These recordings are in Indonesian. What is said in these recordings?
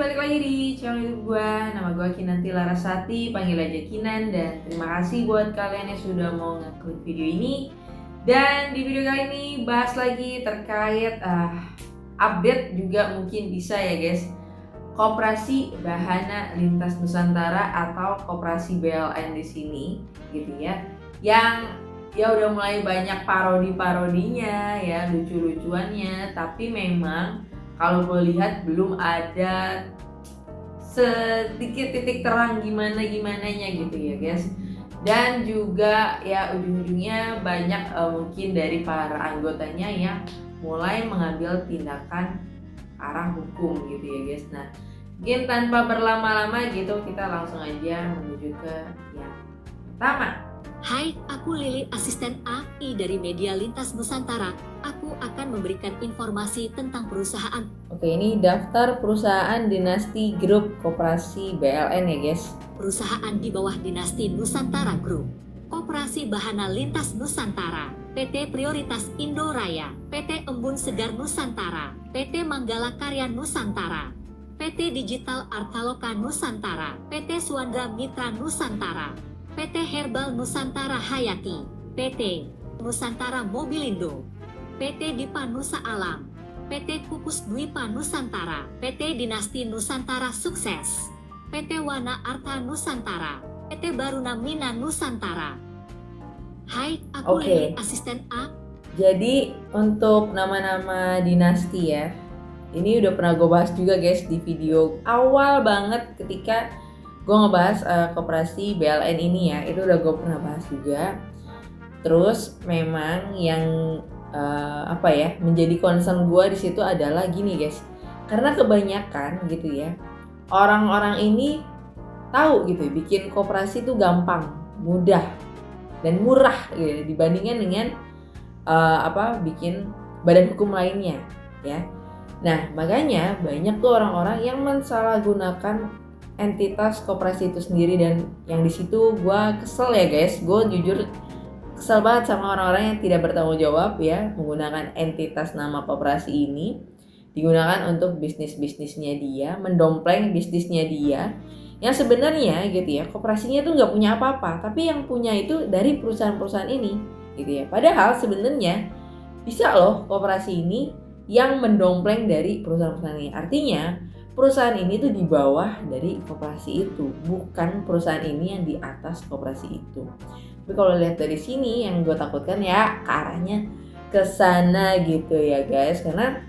balik lagi di channel YouTube gue. Nama gue Kinanti Larasati, panggil aja Kinan. Dan terima kasih buat kalian yang sudah mau ngeklik video ini. Dan di video kali ini bahas lagi terkait update juga mungkin bisa ya guys, Koperasi Bahana Lintas Nusantara atau Koperasi BLN di sini gitu ya, yang ya udah mulai banyak parodi-parodinya ya, lucu-lucuannya, tapi memang kalau gue lihat belum ada sedikit titik terang gimana-gimananya gitu ya guys. Dan juga ya ujung-ujungnya banyak mungkin dari para anggotanya yang mulai mengambil tindakan arah hukum gitu ya guys. Nah, mungkin tanpa berlama-lama gitu kita langsung aja menuju ke yang pertama. Hai, aku Lili, asisten AI dari Media Lintas Nusantara. Aku akan memberikan informasi tentang perusahaan. Oke, ini daftar perusahaan dinasti grup Koperasi BLN ya guys. Perusahaan di bawah dinasti Nusantara Group. Koperasi Bahana Lintas Nusantara, PT Prioritas Indo Raya, PT Embun Segar Nusantara, PT Manggala Karya Nusantara, PT Digital Artaloka Nusantara, PT Suandra Mitra Nusantara, PT Herbal Nusantara Hayati, PT Nusantara Mobilindo, PT Dipa Nusa Alam, PT Pupus Dwipa Nusantara, PT Dinasti Nusantara Sukses, PT Wana Arta Nusantara, PT Baruna Mina Nusantara. Hai, aku Lili, asisten A. Jadi untuk nama-nama dinasti ya, ini udah pernah gue bahas juga guys di video awal banget ketika gue ngebahas Koperasi BLN ini ya, itu udah gue pernah bahas juga. Terus memang yang menjadi concern gue di situ adalah gini guys, karena kebanyakan gitu ya orang-orang ini tahu gitu bikin koperasi itu gampang, mudah dan murah gitu dibandingkan dengan bikin badan hukum lainnya ya. Nah makanya banyak tuh orang-orang yang mensalahgunakan entitas koperasi itu sendiri, dan yang di situ gue kesel ya guys, gue jujur kesel banget sama orang-orang yang tidak bertanggung jawab ya menggunakan entitas nama koperasi ini digunakan untuk bisnisnya dia, mendompleng bisnisnya dia yang sebenarnya gitu ya koperasinya tuh nggak punya apa-apa, tapi yang punya itu dari perusahaan-perusahaan ini gitu ya. Padahal sebenarnya bisa loh koperasi ini yang mendompleng dari perusahaan-perusahaan ini. Artinya perusahaan ini tuh di bawah dari koperasi itu, bukan perusahaan ini yang di atas koperasi itu. Tapi kalau lihat dari sini yang gue takutkan ya ke arahnya ke sana gitu ya guys, karena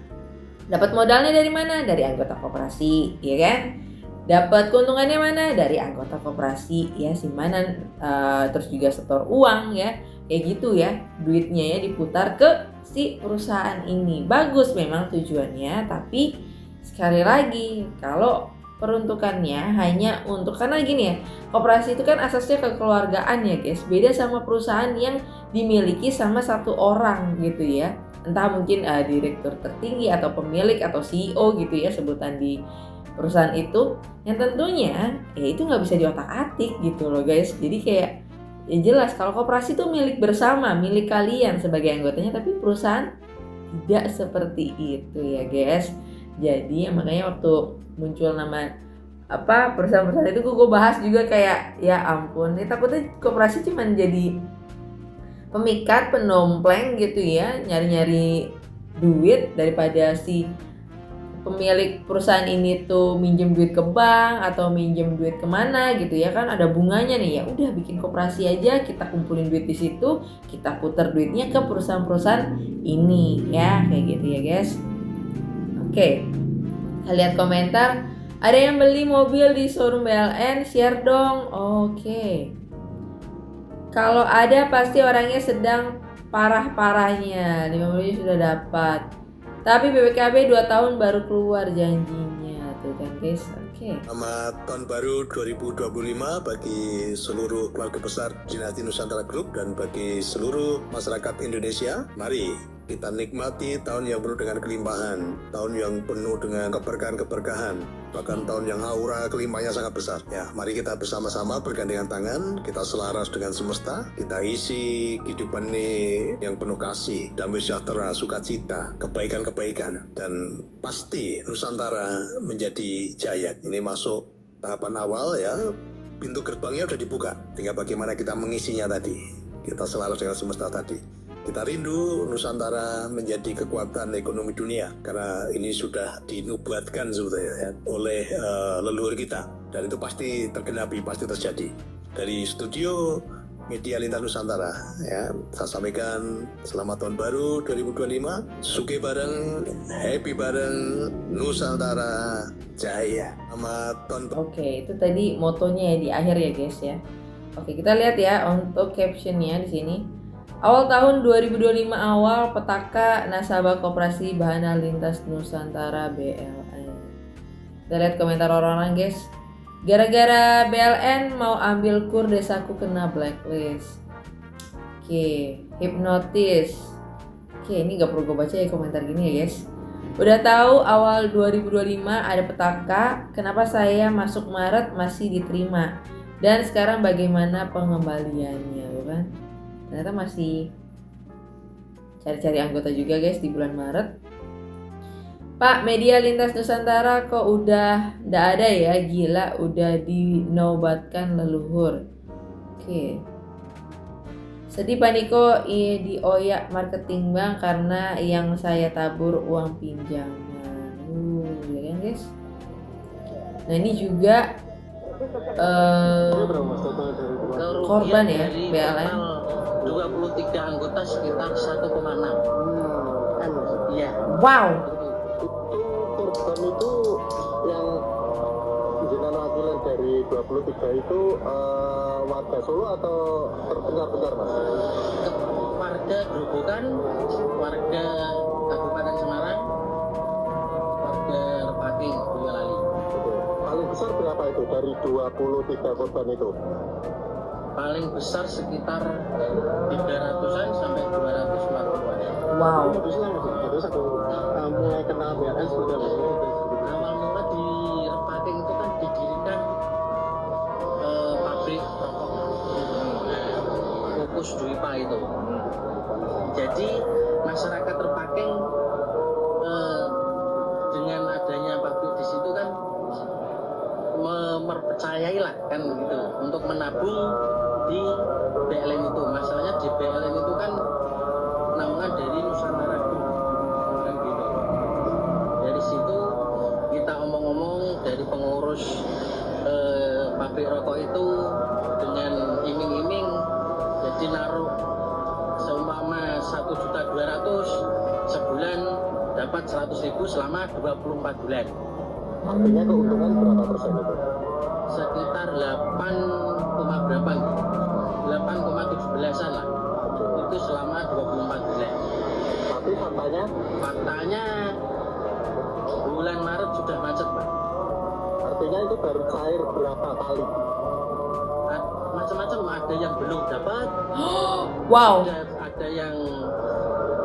dapat modalnya dari mana? Dari anggota koperasi, ya kan? Dapat keuntungannya mana? Dari anggota koperasi, ya simpanan, terus juga setor uang ya, kayak gitu ya. Duitnya ya diputar ke si perusahaan ini. Bagus memang tujuannya, tapi sekali lagi kalau peruntukannya hanya untuk, karena gini ya, koperasi itu kan asasnya kekeluargaan ya guys, beda sama perusahaan yang dimiliki sama satu orang gitu ya, entah mungkin direktur tertinggi atau pemilik atau CEO gitu ya sebutan di perusahaan itu, yang tentunya ya itu nggak bisa diotak-atik gitu loh guys. Jadi kayak ya jelas kalau koperasi itu milik bersama, milik kalian sebagai anggotanya, tapi perusahaan tidak seperti itu ya guys. Jadi makanya waktu muncul nama perusahaan-perusahaan itu gue bahas juga kayak ya ampun, ya takutnya koperasi cuma jadi pemikat, pendompleng gitu ya, nyari-nyari duit daripada si pemilik perusahaan ini tuh minjem duit ke bank atau minjem duit kemana gitu ya, kan ada bunganya nih. Ya udah bikin koperasi aja, kita kumpulin duit di situ, kita putar duitnya ke perusahaan-perusahaan ini ya, kayak gitu ya guys. Oke, kita lihat komentar. Ada yang beli mobil di showroom BLN, share dong. Oke. Kalau ada pasti orangnya sedang parah-parahnya. 5 miliar sudah dapat. Tapi BPKB 2 tahun baru keluar janjinya. Tuh kan guys. Oke. Selamat tahun baru 2025 bagi seluruh keluarga besar Dinasti Nusantara Group dan bagi seluruh masyarakat Indonesia. Mari Kita nikmati tahun yang penuh dengan kelimpahan, tahun yang penuh dengan keberkahan-keberkahan, bahkan tahun yang aura kelimpahannya sangat besar. Ya, mari kita bersama-sama bergandengan tangan, kita selaras dengan semesta, kita isi kehidupan ini yang penuh kasih, damai sejahtera, sukacita, kebaikan-kebaikan, dan pasti Nusantara menjadi jaya. Ini masuk tahapan awal ya, pintu gerbangnya sudah dibuka, tinggal bagaimana kita mengisinya tadi. Kita selaras dengan semesta tadi. Kita rindu Nusantara menjadi kekuatan ekonomi dunia karena ini sudah dinubuatkan sebetulnya ya, oleh leluhur kita, dan itu pasti tergenapi, pasti terjadi. Dari studio Media Lintas Nusantara ya, saya sampaikan selamat tahun baru 2025, sugih bareng, happy bareng, Nusantara Jaya. Selamat tahun baru. Oke, itu tadi motonya ya di akhir ya guys ya. Oke, kita lihat ya untuk captionnya di sini. Awal tahun 2025 awal, petaka nasabah Koperasi Bahana Lintas Nusantara BLN. Kita lihat komentar orang-orang guys. Gara-gara BLN mau ambil kur, desaku kena blacklist. Oke, hipnotis. Oke, ini gak perlu gue baca ya komentar gini ya guys. Udah tahu awal 2025 ada petaka, kenapa saya masuk Maret masih diterima? Dan sekarang bagaimana pengembaliannya, kan? Ternyata masih cari-cari anggota juga guys di bulan Maret. Pak, Media Lintas Nusantara kok udah nggak ada ya? Gila, udah dinobatkan leluhur. Oke. Sedih Paniko dioyak marketing bank karena yang saya tabur uang pinjaman. Ya kan guys? Nah ini juga korban ya BLN. 23 anggota sekitar 1,6 Iya. Wow. Korban itu yang jenengan wakilan dari 23 itu warga Solo atau terpencar-pencar Mas? Warga Grobogan, warga Kabupaten Semarang, warga Repaking, Boyolali. Paling besar berapa itu dari 23 korban itu? Paling besar sekitar 300-an sampai 240-an. Wow. Modusnya Mas, terus aku mulai kenal BLN sudah Awal mula di Repaking itu kan didirikan pabrik rokok Fokus Duipa itu. Jadi masyarakat Repaking dengan adanya pabrik di situ kan mempercayai lah kan gitu untuk menabung di BLN itu. Masalahnya di BLN itu kan naungan dari Nusantara Group kan gitu. Dari situ kita omong-omong dari pengurus pabrik rokok itu dengan iming-iming jadi naruh seumpama 1.200.000 sebulan dapat 100.000 selama 24 bulan. Artinya keuntungan berapa persen itu? Sekitar 8, berapa gitu? 8,17an lah. Itu selama 24 bulan. Tapi Faktanya bulan Maret sudah macet, Pak. artinya itu baru cair berapa kali? Macam-macam, ada yang belum dapat, Wow. ada yang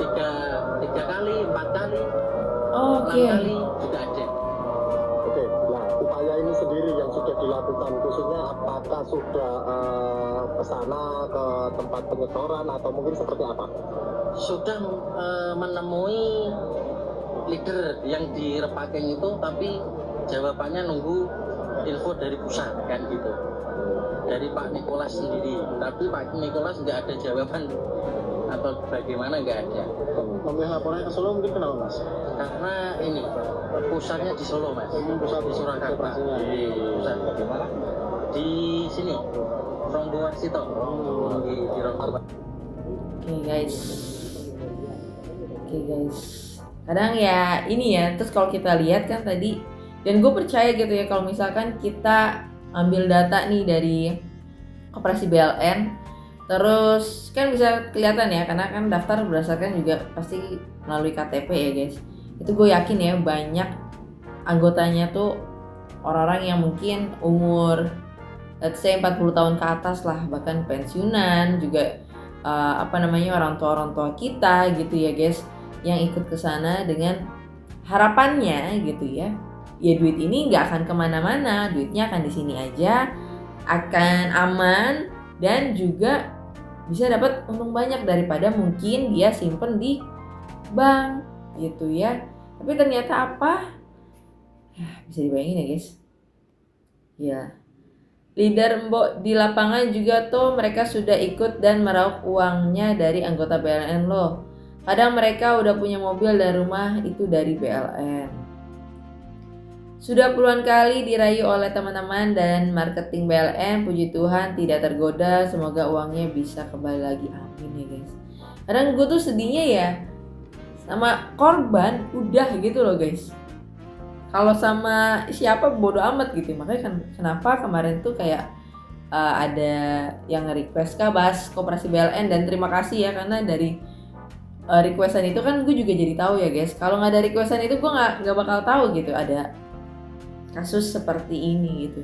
tiga kali, 4 kali, 6 Oke. kali juga ada. Oke, nah upaya ini sendiri yang sudah dilakukan khususnya apakah sudah ke sana ke tempat penyetoran atau mungkin seperti apa? Sudah menemui leader yang di Repaking itu, tapi jawabannya nunggu info dari pusat kan gitu, dari Pak Nikolas sendiri. Tapi Pak Nikolas nggak ada jawaban atau bagaimana, nggak ada. Memilih laporannya ke Solo mungkin kenapa Mas? Karena ini pusatnya di Solo, Mas. Pusat Di Surakarta. operasinya. Pusat di mana? Di sini, Ronggo Warsito. Di Ronggo. Oke guys. Kadang ya ini ya, terus kalau kita lihat kan tadi, dan gue percaya gitu ya, kalau misalkan kita ambil data nih dari Koperasi BLN, terus kan bisa kelihatan ya, karena kan daftar berdasarkan juga pasti melalui KTP ya guys. Itu gue yakin ya banyak anggotanya tuh orang-orang yang mungkin umur let's say 40 tahun ke atas lah, bahkan pensiunan juga, orang tua kita gitu ya guys. yang ikut ke sana dengan harapannya gitu ya duit ini nggak akan kemana-mana, duitnya akan di sini aja, akan aman dan juga bisa dapat untung banyak daripada mungkin dia simpen di bank gitu ya. Tapi ternyata apa? Bisa dibayangin ya guys. Ya, leader Mbok di lapangan juga tuh mereka sudah ikut dan meraup uangnya dari anggota BLN loh. Kadang mereka udah punya mobil dan rumah itu dari BLN. Sudah puluhan kali dirayu oleh teman-teman dan marketing BLN, puji Tuhan tidak tergoda, semoga uangnya bisa kembali lagi, amin ya guys. Kadang gue tuh sedihnya ya sama korban udah gitu loh guys. Kalau sama siapa bodo amat gitu. Makanya kan kenapa kemarin tuh kayak ada yang nge-request Kak bahas koperasi BLN, dan terima kasih ya karena dari requestan itu kan gue juga jadi tahu ya guys. Kalau nggak ada requestan itu gue nggak bakal tahu gitu ada kasus seperti ini gitu.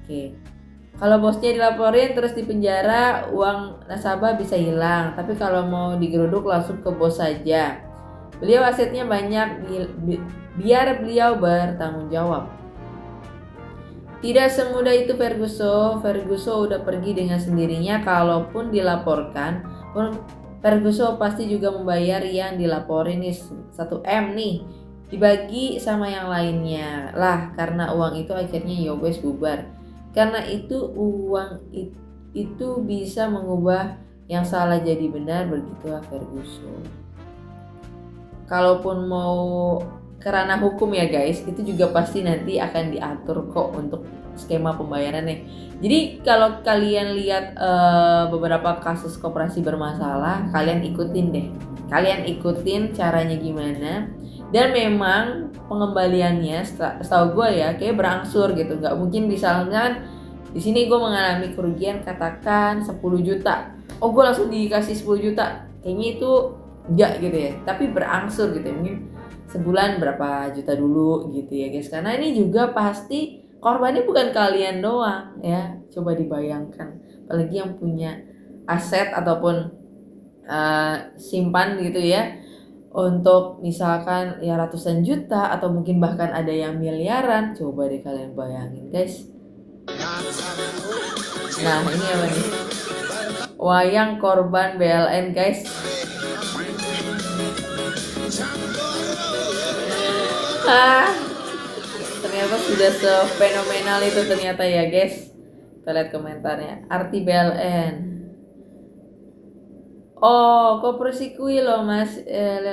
Oke. Kalau bosnya dilaporin terus dipenjara, uang nasabah bisa hilang. Tapi kalau mau digeruduk langsung ke bos saja. Beliau asetnya banyak, biar beliau bertanggung jawab. Tidak semudah itu Ferguson. Ferguson udah pergi dengan sendirinya. Kalaupun dilaporkan, Ferguson pasti juga membayar yang dilaporin nih 1M nih, dibagi sama yang lainnya lah, karena uang itu akhirnya Yowes bubar. Karena itu uang itu bisa mengubah yang salah jadi benar, begitulah Ferguson. Kalaupun mau ke ranah hukum ya guys, itu juga pasti nanti akan diatur kok untuk skema pembayarannya. Jadi kalau kalian lihat beberapa kasus koperasi bermasalah, kalian ikutin deh. Kalian ikutin caranya gimana. Dan memang pengembaliannya setahu gue ya kayak berangsur gitu. Nggak mungkin misalnya di sini gue mengalami kerugian katakan 10 juta. Oh gue langsung dikasih 10 juta. Kayaknya itu enggak gitu ya. Tapi berangsur gitu ya. Mungkin sebulan berapa juta dulu gitu ya guys. Karena ini juga pasti korbannya bukan kalian doang ya. Coba dibayangkan. Apalagi yang punya aset ataupun simpan gitu ya. Untuk misalkan ya ratusan juta atau mungkin bahkan ada yang miliaran. Coba deh kalian bayangin guys. Nah ini apa nih? Wayang korban BLN guys. Ternyata sudah sefenomenal itu ternyata ya guys. Kita lihat komentarnya. Arti BLN. Oh, koperasi kui loh mas,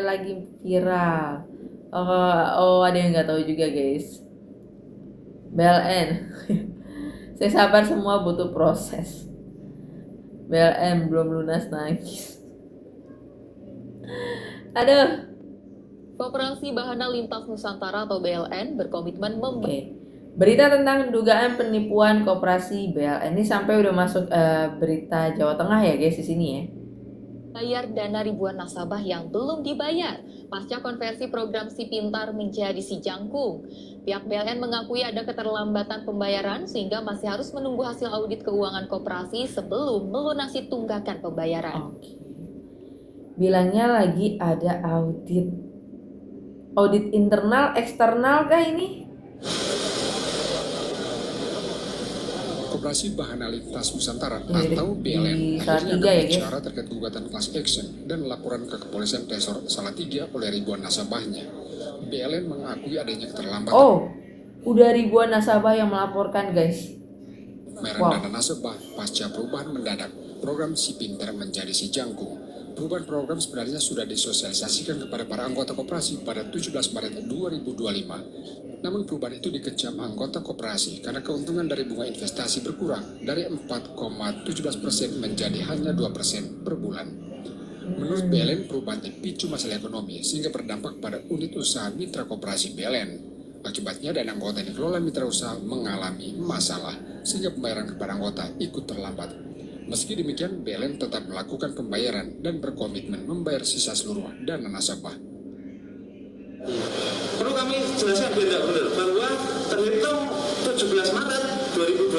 lagi viral. Ada yang nggak tahu juga guys. BLN. Saya sabar, semua butuh proses. BLN belum lunas nangis. Aduh. Koperasi Bahana Lintas Nusantara atau BLN berkomitmen Berita tentang dugaan penipuan koperasi BLN ini sampai udah masuk berita Jawa Tengah ya guys di sini ya. Bayar dana ribuan nasabah yang belum dibayar pasca konversi program Si Pintar menjadi Si Jangkung. Pihak BLN mengakui ada keterlambatan pembayaran sehingga masih harus menunggu hasil audit keuangan koperasi sebelum melunasi tunggakan pembayaran. Oke. Bilangnya lagi ada audit. Audit internal, eksternal kah ini? Koperasi Bahana Lintas Nusantara atau BLN akhirnya dapat bicara terkait gugatan class action dan laporan ke kepolisian Resor Salatiga oleh ribuan nasabahnya. BLN mengakui adanya keterlambatan. Oh, udah ribuan nasabah yang melaporkan guys. Pembayaran dana nasabah pasca perubahan mendadak program Si Pintar menjadi Si Jangkung. Perubahan program sebenarnya sudah disosialisasikan kepada para anggota koperasi pada 17 Maret 2025. Namun perubahan itu dikecam anggota koperasi karena keuntungan dari bunga investasi berkurang dari 4,17% menjadi hanya 2% per bulan. Menurut BLN, perubahan dipicu masalah ekonomi sehingga berdampak pada unit usaha mitra koperasi BLN. Akibatnya dana anggota yang dikelola mitra usaha mengalami masalah sehingga pembayaran kepada anggota ikut terlambat. Meski demikian, BLN tetap melakukan pembayaran dan berkomitmen membayar sisa seluruh dana nasabah. Perlu kami jelaskan benar bahwa terhitung 17 Maret 2025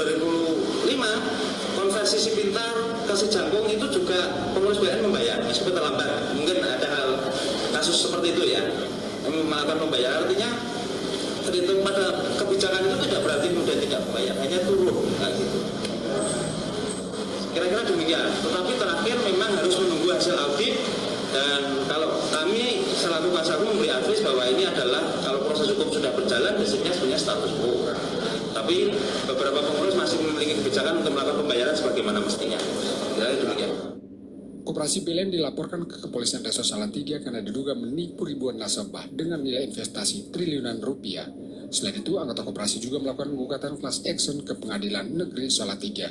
konversi Si Pintar ke Si Jangkung itu juga pengurus BLN membayar meskipun terlambat. Mungkin ada hal kasus seperti itu ya, melakukan pembayaran, artinya terhitung pada kebijakan itu tidak berarti kemudian tidak membayar, hanya turun kayak gitu. Kira-kira demikian. Tetapi terakhir memang harus menunggu hasil audit, dan kalau kami selaku kuasa hukum memberi advice bahwa ini adalah kalau proses hukum sudah berjalan basicnya sebenarnya status quo. Tapi beberapa pengurus masih memiliki kebijakan untuk melakukan pembayaran sebagaimana mestinya. Kira-kira demikian. Koperasi BLN dilaporkan ke Kepolisian Resor Salatiga karena diduga menipu ribuan nasabah dengan nilai investasi triliunan rupiah. Selain itu, anggota koperasi juga melakukan gugatan class action ke Pengadilan Negeri Salatiga.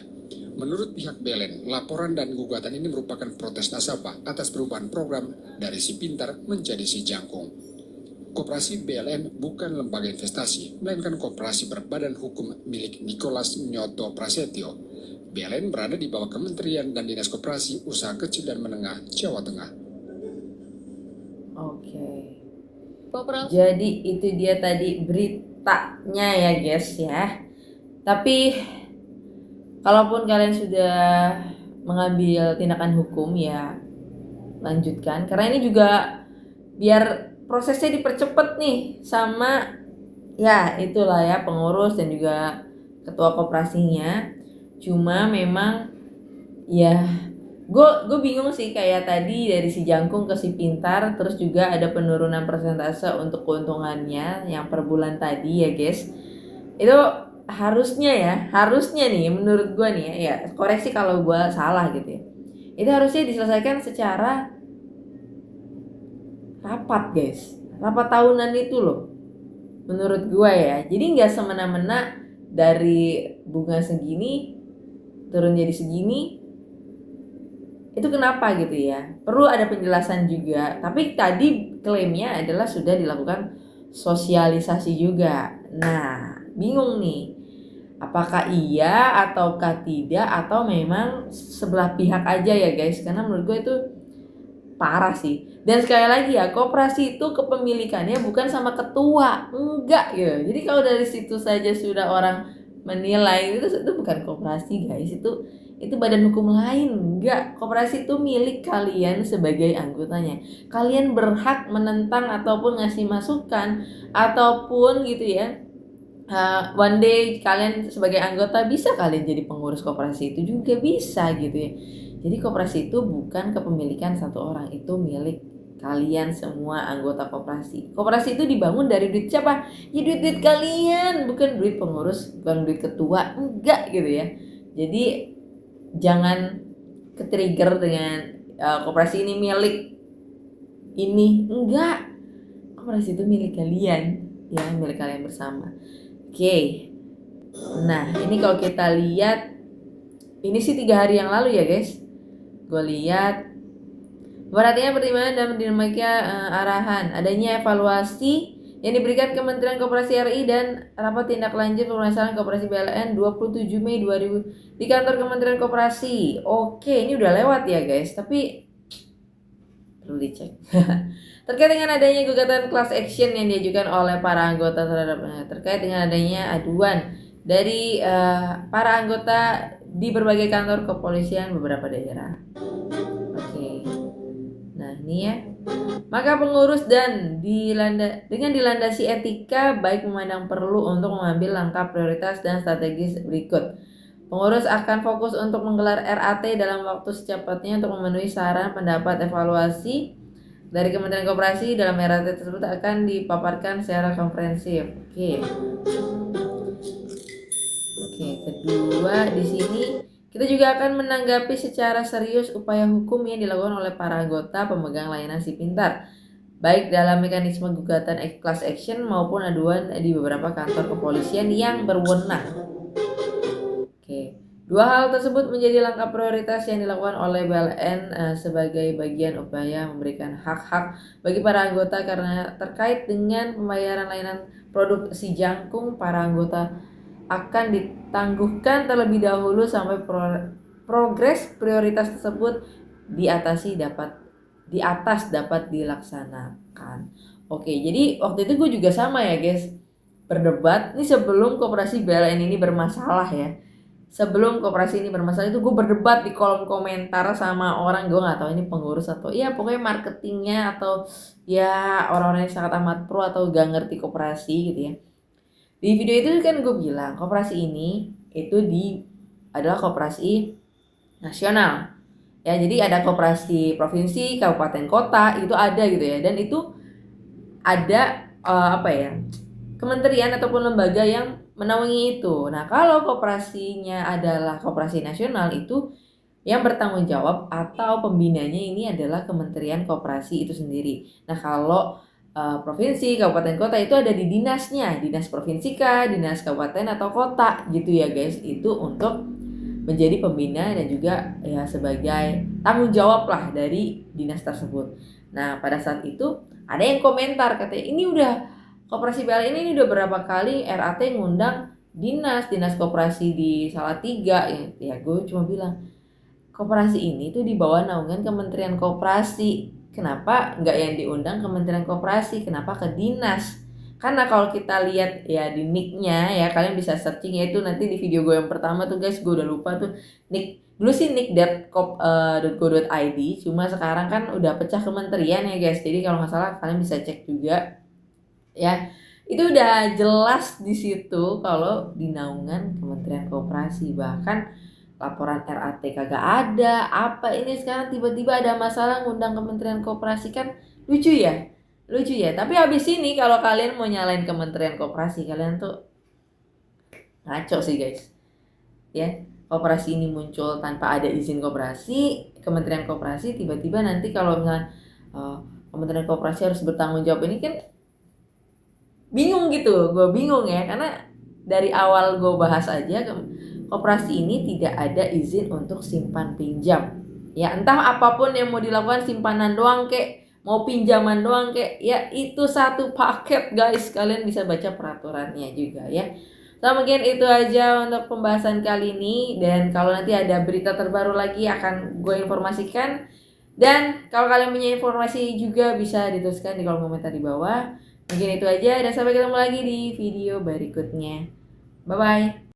Menurut pihak BLN, laporan dan gugatan ini merupakan protes nasabah atas perubahan program dari Si Pintar menjadi Si Jangkung. Koperasi BLN bukan lembaga investasi, melainkan koperasi berbadan hukum milik Nicholas Nyoto Prasetyo. BLN berada di bawah Kementerian dan Dinas Koperasi Usaha Kecil dan Menengah Jawa Tengah. Oke. Koperasi Jadi itu dia tadi beritanya ya guys ya. Tapi kalaupun kalian sudah mengambil tindakan hukum ya lanjutkan. Karena ini juga biar prosesnya dipercepat nih sama ya itulah ya pengurus dan juga ketua koperasinya. Cuma memang ya gue bingung sih kayak tadi dari Si Jangkung ke Si Pintar, terus juga ada penurunan persentase untuk keuntungannya yang per bulan tadi ya guys. Itu harusnya nih menurut gue nih ya koreksi kalau gue salah gitu ya. Itu harusnya diselesaikan secara rapat guys, rapat tahunan itu loh menurut gue ya. Jadi nggak semena-mena dari bunga segini turun jadi segini, itu kenapa gitu ya, perlu ada penjelasan juga. Tapi tadi klaimnya adalah sudah dilakukan sosialisasi juga. Nah bingung nih, apakah iya ataukah tidak, atau memang sebelah pihak aja ya guys. Karena menurut gue itu parah sih. Dan sekali lagi ya, koperasi itu kepemilikannya bukan sama ketua, enggak gitu. Jadi kalau dari situ saja sudah orang menilai itu bukan koperasi guys, itu badan hukum lain. Enggak, koperasi itu milik kalian sebagai anggotanya. Kalian berhak menentang ataupun ngasih masukan, ataupun gitu ya, one day kalian sebagai anggota bisa kalian jadi pengurus koperasi itu juga bisa gitu ya. Jadi koperasi itu bukan kepemilikan satu orang, itu milik kalian semua anggota koperasi. Koperasi itu dibangun dari duit siapa? Ya duit kalian, bukan duit pengurus, bukan duit ketua, enggak gitu ya. Jadi jangan ke-trigger dengan koperasi ini milik ini, enggak. Koperasi itu milik kalian, ya milik kalian bersama. Oke. Nah ini kalau kita lihat, ini sih 3 hari yang lalu ya guys. Gue lihat perhatian pertimbangan dan dinamika arahan adanya evaluasi yang diberikan Kementerian Koperasi RI dan rapat tindak lanjut permasalahan Koperasi BLN 27 Mei 2000 di kantor Kementerian Koperasi. Oke, ini udah lewat ya guys, tapi perlu dicek. Terkait dengan adanya gugatan class action yang diajukan oleh para anggota terkait dengan adanya aduan dari para anggota di berbagai kantor kepolisian beberapa daerah. Ini ya. Maka pengurus dan dengan dilandasi etika baik memandang perlu untuk mengambil langkah prioritas dan strategis berikut. Pengurus akan fokus untuk menggelar RAT dalam waktu secepatnya untuk memenuhi saran, pendapat, evaluasi dari Kementerian Koperasi. Dalam RAT tersebut akan dipaparkan secara komprehensif. Oke, kedua di sini kita juga akan menanggapi secara serius upaya hukum yang dilakukan oleh para anggota pemegang layanan Si Pintar, baik dalam mekanisme gugatan class action maupun aduan di beberapa kantor kepolisian yang berwenang. Oke. Dua hal tersebut menjadi langkah prioritas yang dilakukan oleh BLN sebagai bagian upaya memberikan hak-hak bagi para anggota karena terkait dengan pembayaran layanan produk Si Jangkung. Para anggota akan ditangguhkan terlebih dahulu sampai progres prioritas tersebut di atas dapat dilaksanakan. Oke, jadi waktu itu gue juga sama ya guys, berdebat ini sebelum koperasi BLN ini bermasalah ya. sebelum koperasi ini bermasalah itu gue berdebat di kolom komentar sama orang, gue nggak tahu ini pengurus atau ya pokoknya marketingnya atau ya orang-orang yang sangat amat pro atau gak ngerti koperasi gitu ya. Di video itu kan gue bilang koperasi ini itu adalah koperasi nasional ya, jadi ada koperasi provinsi, kabupaten, kota itu ada gitu ya, dan itu ada kementerian ataupun lembaga yang menaungi itu. Nah, kalau koperasinya adalah koperasi nasional itu yang bertanggung jawab atau pembinanya ini adalah Kementerian Koperasi itu sendiri. Nah, kalau provinsi, kabupaten, kota itu ada di dinasnya, dinas provinsi kah, dinas kabupaten atau kota gitu ya guys. Itu untuk menjadi pembina dan juga ya sebagai tanggung jawab lah dari dinas tersebut. Nah, pada saat itu ada yang komentar katanya ini udah Koperasi BLN ini udah berapa kali RAT ngundang dinas koperasi di Salatiga ya gue cuma bilang koperasi ini tuh di bawah naungan Kementerian Koperasi, kenapa nggak yang diundang Kementerian Koperasi, kenapa ke dinas? Karena kalau kita lihat ya di nicknya ya, kalian bisa searching ya, itu nanti di video gue yang pertama tuh guys, gue udah lupa tuh nick, dulu sih nick.go.id, cuma sekarang kan udah pecah kementerian ya guys, jadi kalau nggak salah kalian bisa cek juga ya, itu udah jelas di situ kalau di naungan Kementerian Koperasi. Bahkan laporan RAT kagak ada, apa ini sekarang tiba-tiba ada masalah ngundang Kementerian Koperasi, kan lucu ya. Tapi habis ini kalau kalian mau nyalain Kementerian Koperasi, kalian tuh ngaco sih guys ya. Koperasi ini muncul tanpa ada izin koperasi, Kementerian Koperasi, tiba-tiba nanti kalau misalnya Kementerian Koperasi harus bertanggung jawab, ini kan bingung gitu. Gue bingung ya, karena dari awal gue bahas aja koperasi ini tidak ada izin untuk simpan pinjam ya, entah apapun yang mau dilakukan, simpanan doang kek, mau pinjaman doang kek, ya itu satu paket guys, kalian bisa baca peraturannya juga ya. So mungkin itu aja untuk pembahasan kali ini, dan kalau nanti ada berita terbaru lagi akan gue informasikan, dan kalau kalian punya informasi juga bisa dituliskan di kolom komentar di bawah. Mungkin itu aja, dan sampai ketemu lagi di video berikutnya. Bye-bye.